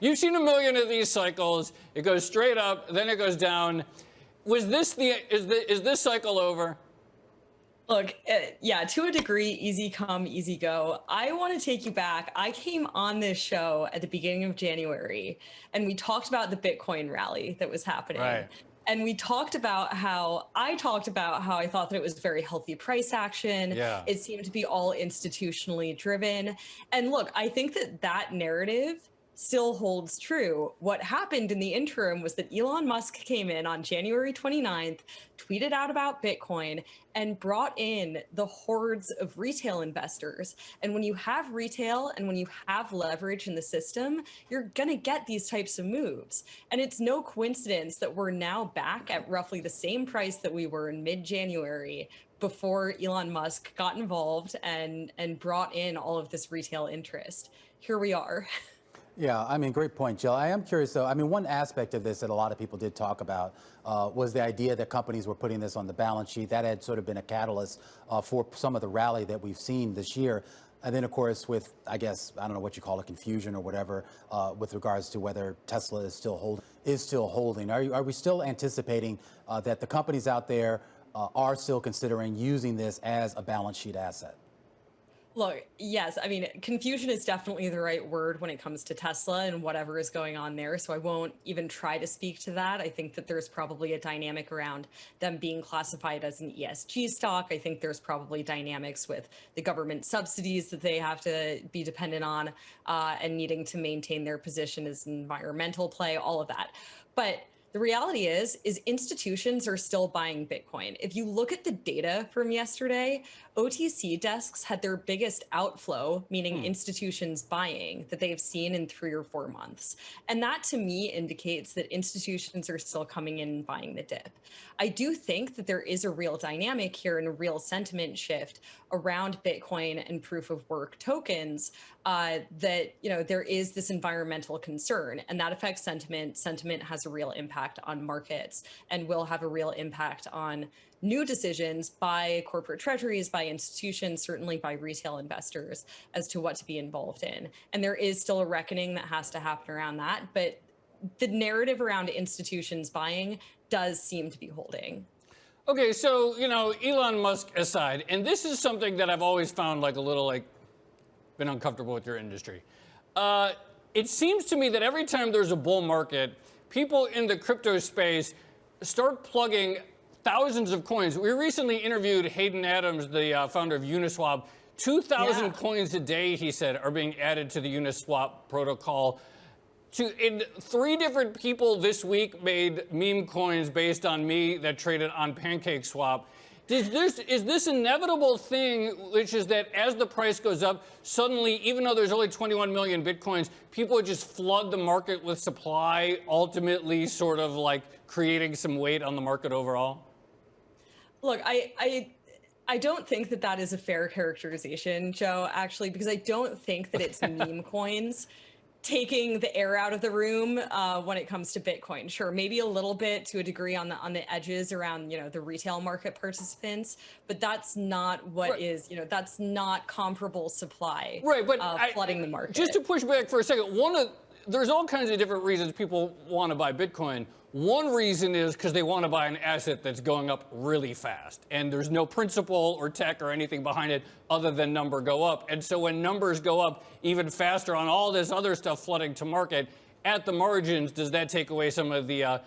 You've seen a million of these cycles. It goes straight up, then it goes down. Is this cycle over? Look, yeah, to a degree, easy come, easy go. I want to take you back. I came on this show at the beginning of January, and we talked about the Bitcoin rally that was happening. Right. And we talked about how I thought that it was very healthy price action. Yeah. It seemed to be all institutionally driven. And look, I think that narrative still holds true. What happened in the interim was that Elon Musk came in on January 29th, tweeted out about Bitcoin, and brought in the hordes of retail investors. And when you have retail and when you have leverage in the system, you're going to get these types of moves. And it's no coincidence that we're now back at roughly the same price that we were in mid-January before Elon Musk got involved and brought in all of this retail interest. Here we are. Yeah, I mean, great point, Jill. I am curious, though. I mean, one aspect of this that a lot of people did talk about was the idea that companies were putting this on the balance sheet. That had sort of been a catalyst for some of the rally that we've seen this year. And then, of course, with, I guess, I don't know what you call it, confusion or whatever, with regards to whether Tesla is still holding. Are we still anticipating that the companies out there are still considering using this as a balance sheet asset? Look, yes, I mean, confusion is definitely the right word when it comes to Tesla and whatever is going on there. So I won't even try to speak to that. I think that there's probably a dynamic around them being classified as an ESG stock. I think there's probably dynamics with the government subsidies that they have to be dependent on and needing to maintain their position as an environmental play, all of that. But the reality is institutions are still buying Bitcoin. If you look at the data from yesterday, OTC desks had their biggest outflow, meaning institutions buying, that they've seen in 3 or 4 months. And that to me indicates that institutions are still coming in and buying the dip. I do think that there is a real dynamic here and a real sentiment shift around Bitcoin and proof of work tokens that, there is this environmental concern and that affects sentiment. Sentiment has a real impact on markets and will have a real impact on new decisions by corporate treasuries, by institutions, certainly by retail investors as to what to be involved in. And there is still a reckoning that has to happen around that. But the narrative around institutions buying does seem to be holding. Okay, so, Elon Musk aside, and this is something that I've always found like a little been uncomfortable with your industry. It seems to me that every time there's a bull market, people in the crypto space start plugging thousands of coins. We recently interviewed Hayden Adams, the founder of Uniswap. 2,000 coins a day, he said, are being added to the Uniswap protocol. 3 different people this week made meme coins based on me that traded on PancakeSwap. Is this inevitable thing, which is that as the price goes up, suddenly, even though there's only 21 million Bitcoins, people would just flood the market with supply, ultimately sort of creating some weight on the market overall? Look, I don't think that is a fair characterization, Joe, actually, because I don't think that it's meme coins taking the air out of the room when it comes to Bitcoin. Sure, maybe a little bit to a degree on the edges around the retail market participants, but that's not what is that's not comparable supply. Right, but flooding the market. Just to push back for a second, there's all kinds of different reasons people want to buy Bitcoin. One reason is because they want to buy an asset that's going up really fast, and there's no principle or tech or anything behind it other than number go up. And so when numbers go up even faster on all this other stuff flooding to market, at the margins, does that take away some of the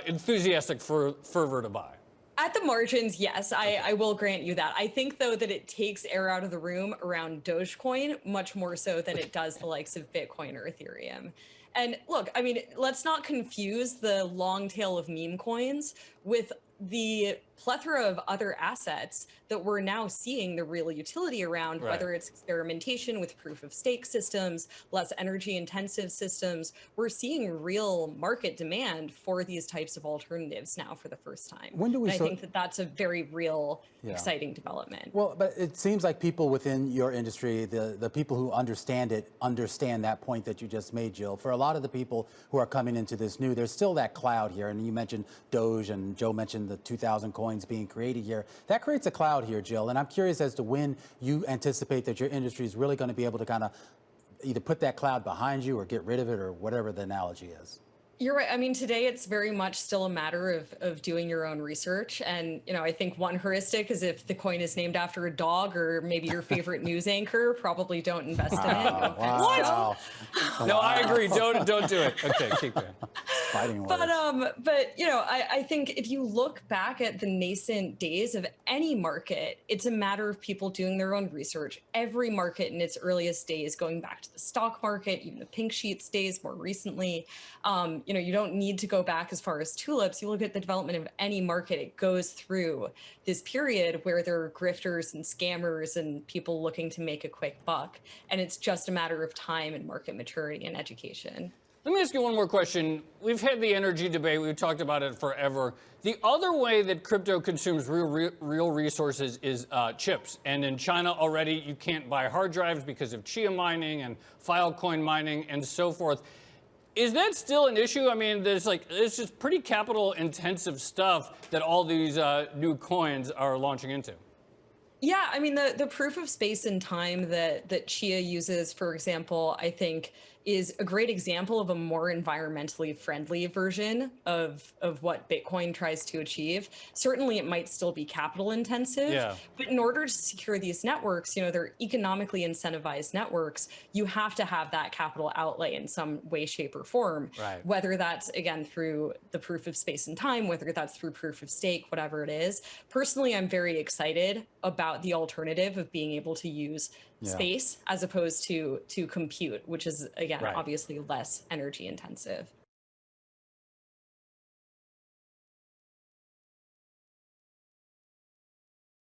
enthusiastic fervor to buy? At the margins, yes, I will grant you that. I think, though, that it takes air out of the room around Dogecoin much more so than it does the likes of Bitcoin or Ethereum. And look, I mean, let's not confuse the long tail of meme coins with the plethora of other assets that we're now seeing the real utility around, right. Whether it's experimentation with proof of stake systems, less energy intensive systems. We're seeing real market demand for these types of alternatives now for the first time. When do we I think that that's a very real, exciting development. Well, but it seems like people within your industry, the people who understand it, understand that point that you just made, Jill. For a lot of the people who are coming into this new, there's still that cloud here. And you mentioned Doge, and Joe mentioned the 2,000 coins being created here. That creates a cloud here, Jill. And I'm curious as to when you anticipate that your industry is really going to be able to kind of either put that cloud behind you or get rid of it, or whatever the analogy is. You're right. I mean, today it's very much still a matter of doing your own research. And, I think one heuristic is if the coin is named after a dog or maybe your favorite news anchor, probably don't invest in it. Wow. No, I agree. Don't do it. Okay, keep going. Fighting words. But I think if you look back at the nascent days of any market, it's a matter of people doing their own research. Every market in its earliest days, going back to the stock market, even the pink sheets days more recently, you don't need to go back as far as tulips. You look at the development of any market, it goes through this period where there are grifters and scammers and people looking to make a quick buck. And it's just a matter of time and market maturity and education. Let me ask you one more question. We've had the energy debate. We've talked about it forever. The other way that crypto consumes real resources is chips. And in China already, you can't buy hard drives because of Chia mining and Filecoin mining and so forth. Is that still an issue? I mean, it's just pretty capital intensive stuff that all these new coins are launching into. Yeah, I mean, the proof of space and time that Chia uses, for example, I think is a great example of a more environmentally friendly version of what Bitcoin tries to achieve. Certainly, it might still be capital intensive, but in order to secure these networks, they're economically incentivized networks, you have to have that capital outlay in some way, shape, or form, whether that's, again, through the proof of space and time, whether that's through proof of stake, whatever it is. Personally, I'm very excited about the alternative of being able to use space as opposed to compute, which is, again, obviously less energy intensive.